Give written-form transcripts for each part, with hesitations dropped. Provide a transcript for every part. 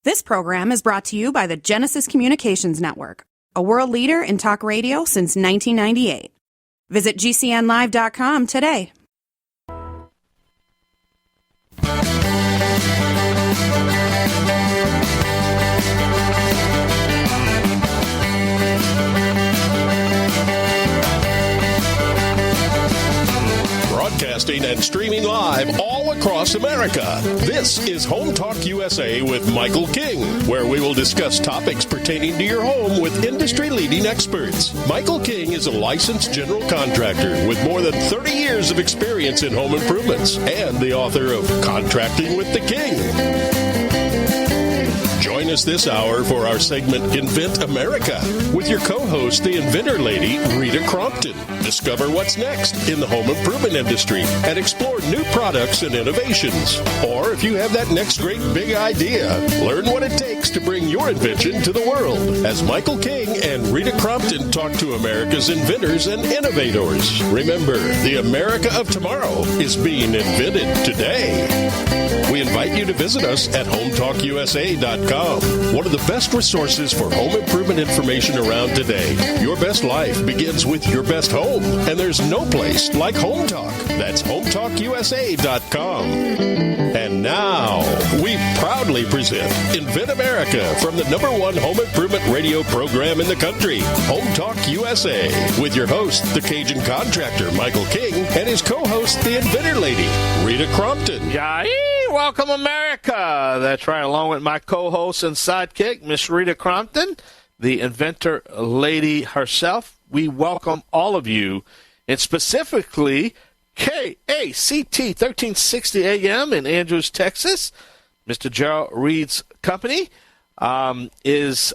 This program is brought to you by the Genesis Communications Network, a world leader in talk radio since 1998. Visit GCNlive.com today. Broadcasting and streaming live all across America. This is HomeTalkUSA with Michael King, where we will discuss topics pertaining to your home with industry-leading experts. Michael King is a licensed general contractor with more than 30 years of experience in home improvements and the author of Contracting with the King. Join us this hour for our segment Invent America with your co-host, the inventor lady, Rita Crompton. Discover what's next in the home improvement industry and explore new products and innovations. Or if you have that next great big idea, learn what it takes to bring your invention to the world. As Michael King and Rita Crompton talk to America's inventors and innovators. Remember, the America of tomorrow is being invented today. We invite you to visit us at HomeTalkUSA.com. One of the best resources for home improvement information around today. Your best life begins with your best home, and there's no place like Home Talk. That's HomeTalkUSA.com. And now, we proudly present Invent America from the #1 home improvement radio program in the country, Home Talk USA, with your host, the Cajun contractor, Michael King, and his co-host, the inventor lady, Rita Crompton. Yay! Welcome, America. That's right, along with my co-host and sidekick, Miss Rita Crompton, the inventor lady herself. We welcome all of you, and specifically KACT 1360 AM in Andrews, Texas. Mr. Gerald Reed's company is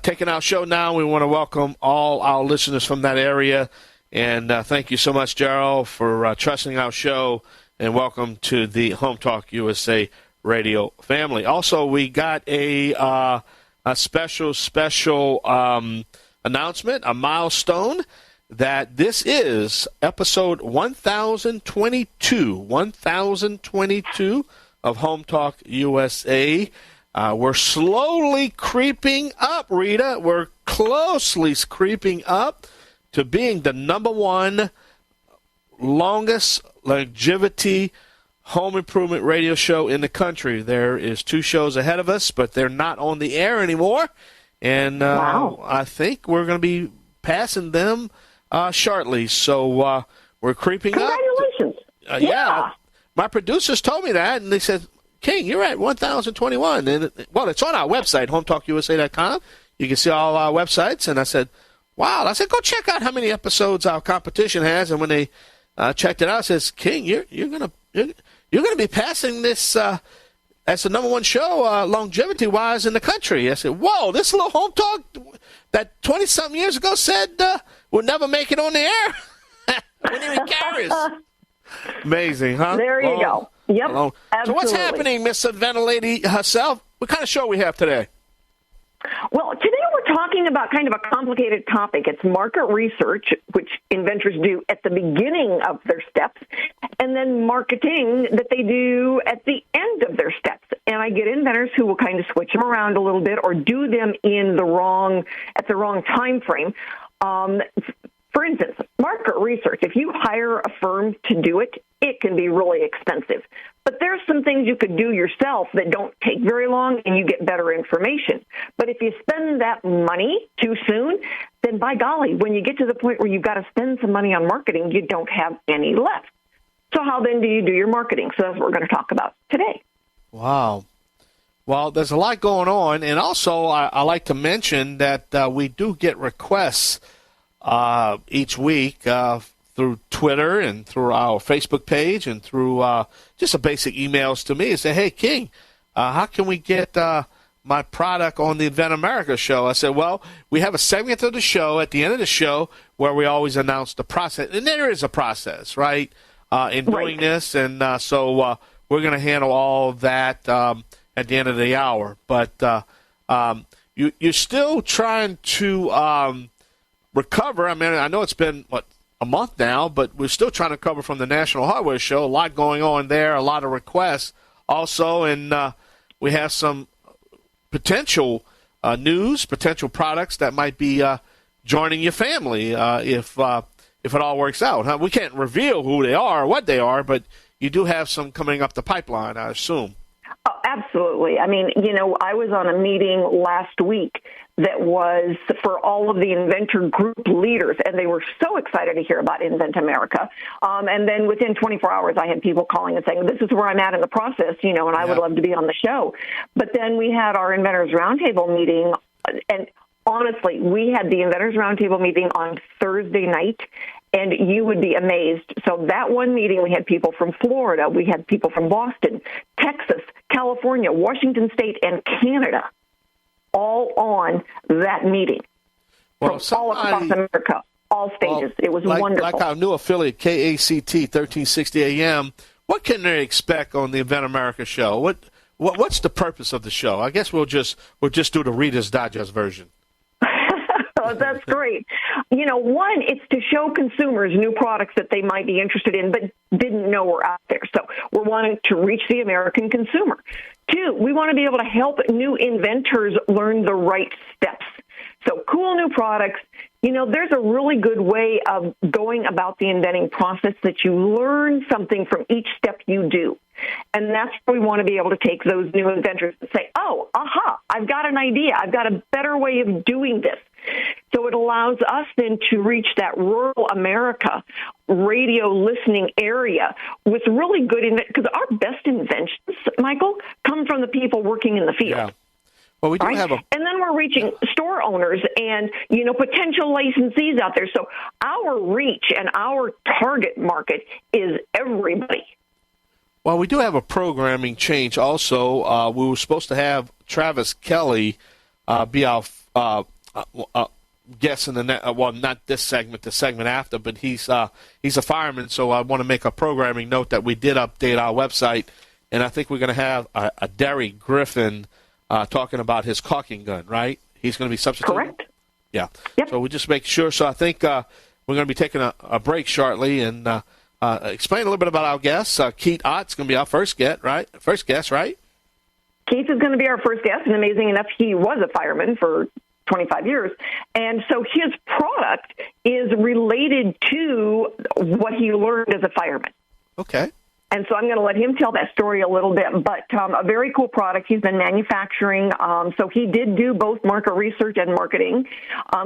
taking our show now. We want to welcome all our listeners from that area, and thank you so much, Gerald, for trusting our show, and welcome to the Home Talk USA radio family. Also, we got a special announcement, a milestone, that this is episode 1022 of Home Talk USA. We're slowly creeping up, Rita. We're closely creeping up to being the #1 longest longevity home improvement radio show in the country. There is 2 shows ahead of us, but they're not on the air anymore. And wow. I think we're going to be passing them shortly. So we're creeping up. Congratulations. Yeah. My producers told me that, and they said, King, you're at 1021. And it's on our website, HomeTalkUSA.com. You can see all our websites. And I said, wow. I said, go check out how many episodes our competition has. And when they checked it out, it says, King, you're gonna be passing this as the #1 show longevity-wise in the country. I said, whoa, this little home talk that 20-something years ago said we'll never make it on the air. Wouldn't even carry us. Amazing, huh? There you go. Yep, absolutely. So what's happening, Miss Inventor Lady herself? What kind of show we have today? Well, today we're talking about kind of a complicated topic. It's market research, which inventors do at the beginning of their steps, and then marketing that they do at the end of their steps. And I get inventors who will kind of switch them around a little bit or do them at the wrong time frame. For instance, market research, if you hire a firm to do it, it can be really expensive. But there's some things you could do yourself that don't take very long and you get better information. But if you spend that money too soon, then by golly, when you get to the point where you've got to spend some money on marketing, you don't have any left. So how then do you do your marketing? So that's what we're going to talk about today. Wow. Well, there's a lot going on. And also, I like to mention that we do get requests each week through Twitter and through our Facebook page and through just a basic emails to me and say, hey, King, how can we get my product on the Invent America show? I said, well, we have a segment of the show at the end of the show where we always announce the process. And there is a process, right, in doing this. And so we're going to handle all of that at the end of the hour. But you're still trying to recover. I mean, I know it's been, a month now, but we're still trying to cover from the National Hardware Show. A lot going on there, a lot of requests also, and we have some potential news, potential products that might be joining your family if it all works out. We can't reveal who they are or what they are, but you do have some coming up the pipeline, I assume. Oh, absolutely. I mean, I was on a meeting last week that was for all of the Inventor group leaders, and they were so excited to hear about Invent America. And then within 24 hours, I had people calling and saying, this is where I'm at in the process, and I would love to be on the show. But then we had our Inventors Roundtable meeting, and honestly, we had the Inventors Roundtable meeting on Thursday night, and you would be amazed. So that one meeting, we had people from Florida, we had people from Boston, Texas, California, Washington State, and Canada, all on that meeting. Well, from all across America, all stages. It was wonderful. Like our new affiliate, KACT 1360 AM, what can they expect on the Invent America show? What's the purpose of the show? I guess we'll just do the Reader's Digest version. Oh, that's great. One, it's to show consumers new products that they might be interested in but didn't know were out there. So we're wanting to reach the American consumer. Two, we want to be able to help new inventors learn the right steps. So cool new products. There's a really good way of going about the inventing process that you learn something from each step you do. And that's where we want to be able to take those new inventors and say, oh, aha, I've got an idea. I've got a better way of doing this. So it allows us then to reach that rural America radio listening area with really good because our best inventions, Michael, come from the people working in the field. Yeah. Well, we do have and then we're reaching store owners and, potential licensees out there. So our reach and our target market is everybody. Well, we do have a programming change also. We were supposed to have Travis Kelly be our guest in the not this segment, the segment after, but he's a fireman, so I want to make a programming note that we did update our website, and I think we're going to have a Derry Griffin talking about his caulking gun, right? He's going to be substituting? Correct. Yeah. Yep. So we just make sure. So I think we're going to be taking a break shortly and explain a little bit about our guests. Keith Ott's going to be our first guest, right? Keith is going to be our first guest, and amazing enough, he was a fireman for 25 years. And so his product is related to what he learned as a fireman. Okay. And so I'm going to let him tell that story a little bit, but a very cool product he's been manufacturing. So he did do both market research and marketing.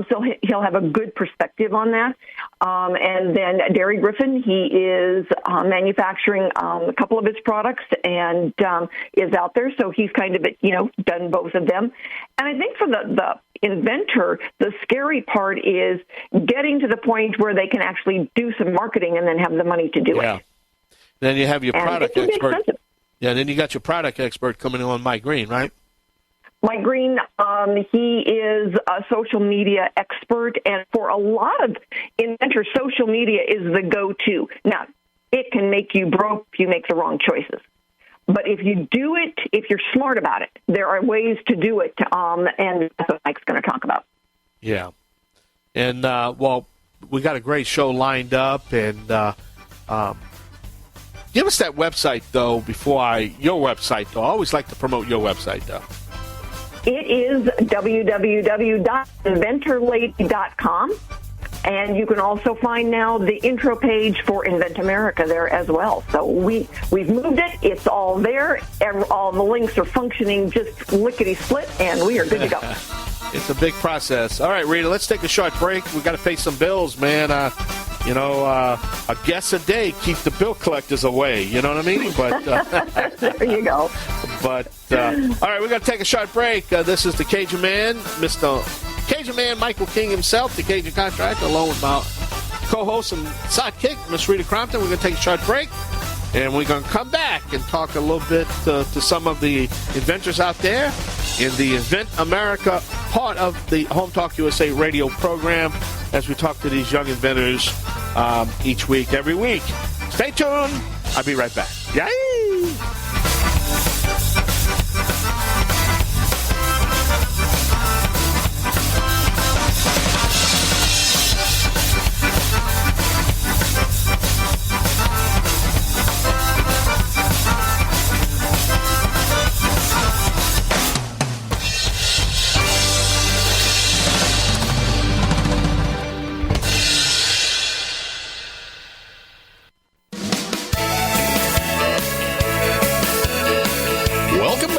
So he'll have a good perspective on that. And then Derry Griffin, he is manufacturing a couple of his products and is out there. So he's kind of, done both of them. And I think for the inventor, the scary part is getting to the point where they can actually do some marketing and then have the money to do it. Then you have your product expert. Expensive. Yeah, then you got your product expert coming on, Mike Green, right? Mike Green, he is a social media expert, and for a lot of inventors, social media is the go-to. Now, it can make you broke if you make the wrong choices. But if you do it, if you're smart about it, there are ways to do it, and that's what Mike's going to talk about. Yeah. And, we got a great show lined up, and give us that website, though, your website, though. I always like to promote your website, though. It is www.inventorlady.com. And you can also find now the intro page for Invent America there as well. So we've moved it. It's all there. All the links are functioning just lickety-split, and we are good to go. It's a big process. All right, Rita, let's take a short break. We've got to pay some bills, man. A guest a day keeps the bill collectors away. You know what I mean? But there you go. But all right, we're going to take a short break. This is the Cajun Man, Mr. Cajun Man Michael King himself, the Cajun Contractor, along with my co-host and sidekick, Miss Rita Crompton. We're going to take a short break, and we're going to come back and talk a little bit to some of the inventors out there in the Invent America part of the Home Talk USA radio program as we talk to these young inventors each week, every week. Stay tuned. I'll be right back. Yay!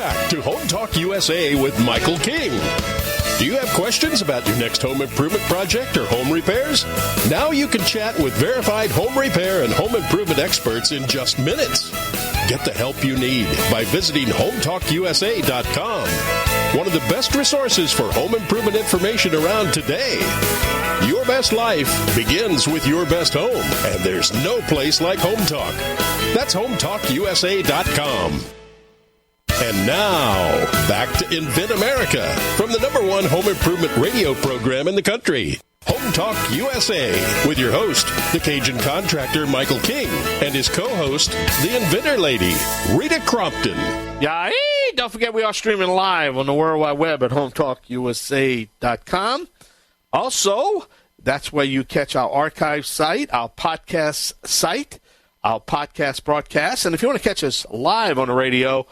back to Home Talk USA with Michael King. Do you have questions about your next home improvement project or home repairs? Now you can chat with verified home repair and home improvement experts in just minutes. Get the help you need by visiting HomeTalkUSA.com. One of the best resources for home improvement information around today. Your best life begins with your best home, and there's no place like Home Talk. That's HomeTalkUSA.com. And now, back to Invent America from the #1 home improvement radio program in the country. Home Talk USA with your host, the Cajun contractor Michael King, and his co-host, the Inventor lady, Rita Crompton. Yeah, hey, don't forget we are streaming live on the World Wide Web at HomeTalkUSA.com. Also, that's where you catch our archive site, our podcast site, our podcast broadcast. And if you want to catch us live on the radio,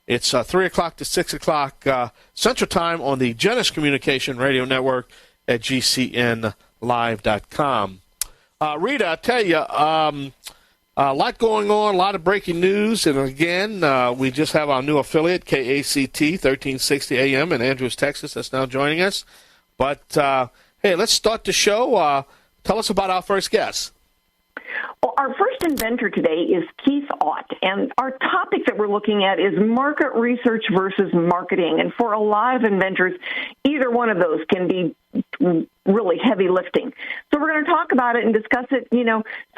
it's 3 o'clock to 6 o'clock Central Time on the Genesis Communication Radio Network at GCNlive.com. Rita, I tell you, a lot going on, a lot of breaking news. And again, we just have our new affiliate, KACT, 1360 AM in Andrews, Texas, that's now joining us. But, hey, let's start the show. Tell us about our first guest. Well, our first inventor today is Keith Ott, and our topic that we're looking at is market research versus marketing. And for a lot of inventors, either one of those can be really heavy lifting. So we're going to talk about it and discuss it,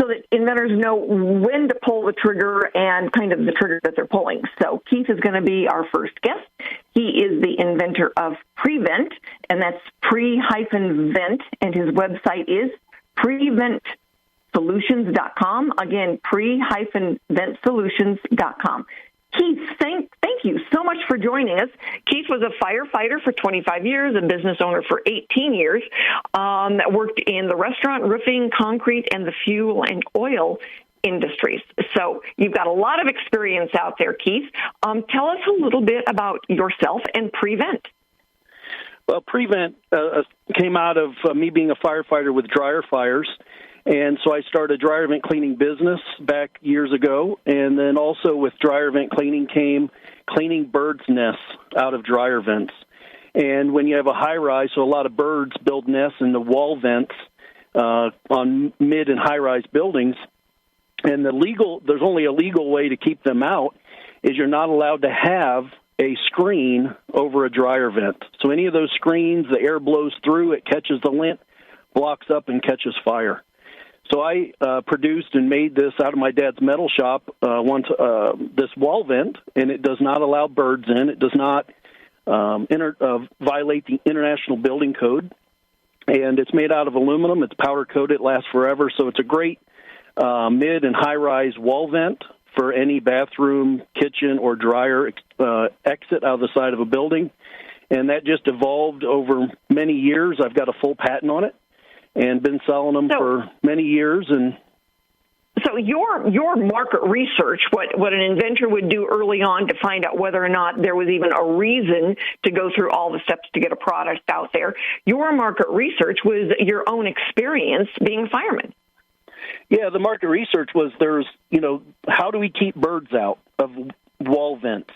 so that inventors know when to pull the trigger and kind of the trigger that they're pulling. So Keith is going to be our first guest. He is the inventor of Prevent, and that's pre-vent, and his website is prevent.solutions.com. Again, pre-ventsolutions.com. Keith, thank you so much for joining us. Keith was a firefighter for 25 years, a business owner for 18 years, worked in the restaurant, roofing, concrete, and the fuel and oil industries. So you've got a lot of experience out there, Keith. Tell us a little bit about yourself and Prevent. Well, Prevent came out of me being a firefighter with dryer fires. And so I started a dryer vent cleaning business back years ago. And then also with dryer vent cleaning came cleaning birds' nests out of dryer vents. And when you have a high-rise, so a lot of birds build nests in the wall vents on mid- and high-rise buildings. And there's only a legal way to keep them out is you're not allowed to have a screen over a dryer vent. So any of those screens, the air blows through, it catches the lint, blocks up, and catches fire. So I produced and made this out of my dad's metal shop, this wall vent, and it does not allow birds in. It does not violate the International Building Code. And it's made out of aluminum. It's powder-coated. It lasts forever. So it's a great mid- and high-rise wall vent for any bathroom, kitchen, or dryer exit out of the side of a building. And that just evolved over many years. I've got a full patent on it and been selling them for many years. And so your market research, what an inventor would do early on to find out whether or not there was even a reason to go through all the steps to get a product out there, your market research was your own experience being a fireman. Yeah, the market research was how do we keep birds out of wall vents?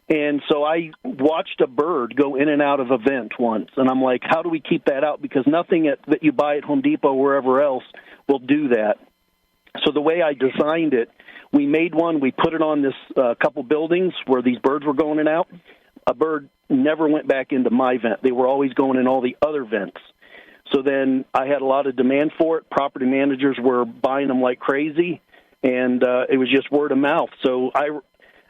And so I watched a bird go in and out of a vent once, and I'm like, how do we keep that out? Because nothing that you buy at Home Depot or wherever else will do that. So the way I designed it, we made one, we put it on this couple buildings where these birds were going in and out. A bird never went back into my vent. They were always going in all the other vents. So then I had a lot of demand for it. Property managers were buying them like crazy, and it was just word of mouth. So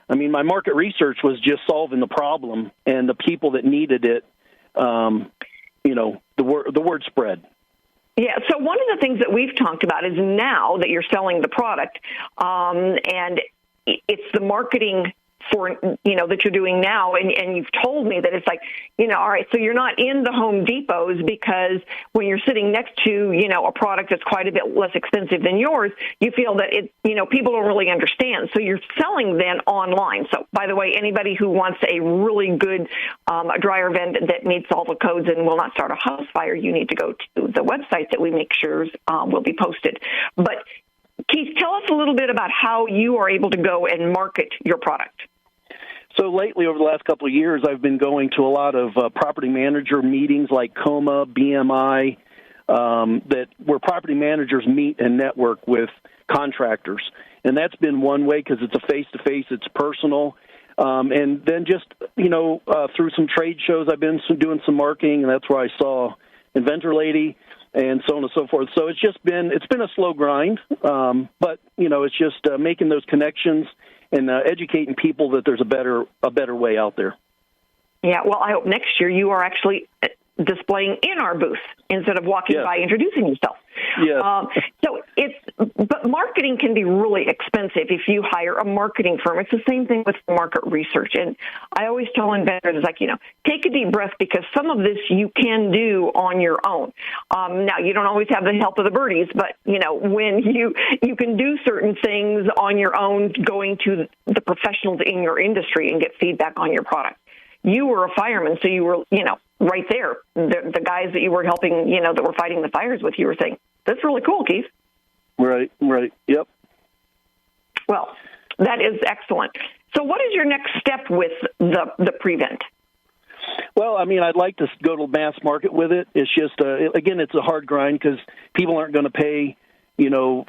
my market research was just solving the problem, and the people that needed it, the word spread. Yeah, so one of the things that we've talked about is now that you're selling the product, and it's the marketing for, that you're doing now, and you've told me that it's like, all right, so you're not in the Home Depots because when you're sitting next to, a product that's quite a bit less expensive than yours, you feel that people don't really understand. So you're selling then online. So, by the way, anybody who wants a really good dryer vent that meets all the codes and will not start a house fire, you need to go to the website that we make sure will be posted. But Keith, tell us a little bit about how you are able to go and market your product. So lately, over the last couple of years, I've been going to a lot of property manager meetings like COMA, BMI, where property managers meet and network with contractors. And that's been one way because it's a face-to-face, it's personal. And then just, through some trade shows, I've been doing some marketing, and that's where I saw Inventor Lady and so on and so forth. So it's been a slow grind, but, it's just making those connections and educating people that there's a better way out there. Yeah, well, I hope next year you are actually displaying in our booth instead of walking by introducing yourself. Yes. But marketing can be really expensive if you hire a marketing firm. It's the same thing with market research. And I always tell inventors, take a deep breath because some of this you can do on your own. Now, you don't always have the help of the birdies, but, when you can do certain things on your own, going to the professionals in your industry and get feedback on your product. You were a fireman, so you were, right there. The guys that you were helping, that were fighting the fires with, you were saying, that's really cool, Keith. Right, yep. Well, that is excellent. So what is your next step with the Prevent? Well, I'd like to go to mass market with it. It's just, again, it's a hard grind because people aren't going to pay,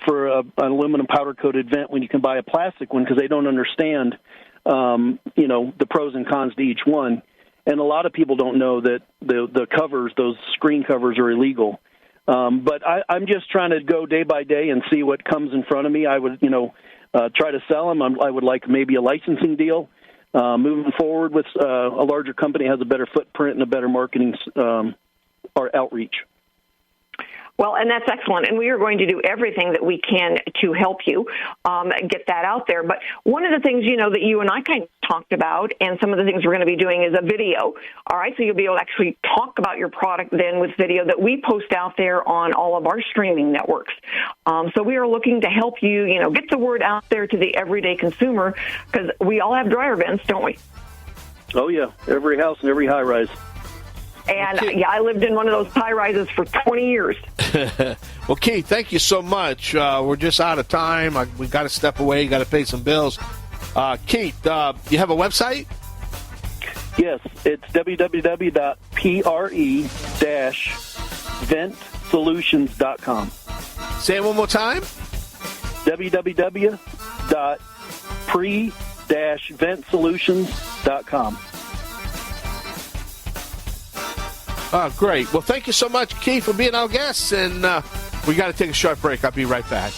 for an aluminum powder-coated vent when you can buy a plastic one because they don't understand, the pros and cons to each one. And a lot of people don't know that the covers, those screen covers, are illegal. But I'm just trying to go day by day and see what comes in front of me. I would, try to sell them. I would like maybe a licensing deal. Moving forward with a larger company has a better footprint and a better marketing or outreach. Well, and that's excellent, and we are going to do everything that we can to help you get that out there. But one of the things, that you and I kind of talked about, and some of the things we're going to be doing is a video, all right? So you'll be able to actually talk about your product then with video that we post out there on all of our streaming networks. So we are looking to help you, get the word out there to the everyday consumer because we all have dryer vents, don't we? Oh, yeah, every house and every high-rise. And, I lived in one of those high-rises for 20 years. Well, Keith, thank you so much. We're just out of time. We got to step away. Got to pay some bills. Keith, you have a website? Yes, it's www.pre-ventsolutions.com. Say it one more time. www.pre-ventsolutions.com. Great. Well, thank you so much, Keith, for being our guest. And we got to take a short break. I'll be right back.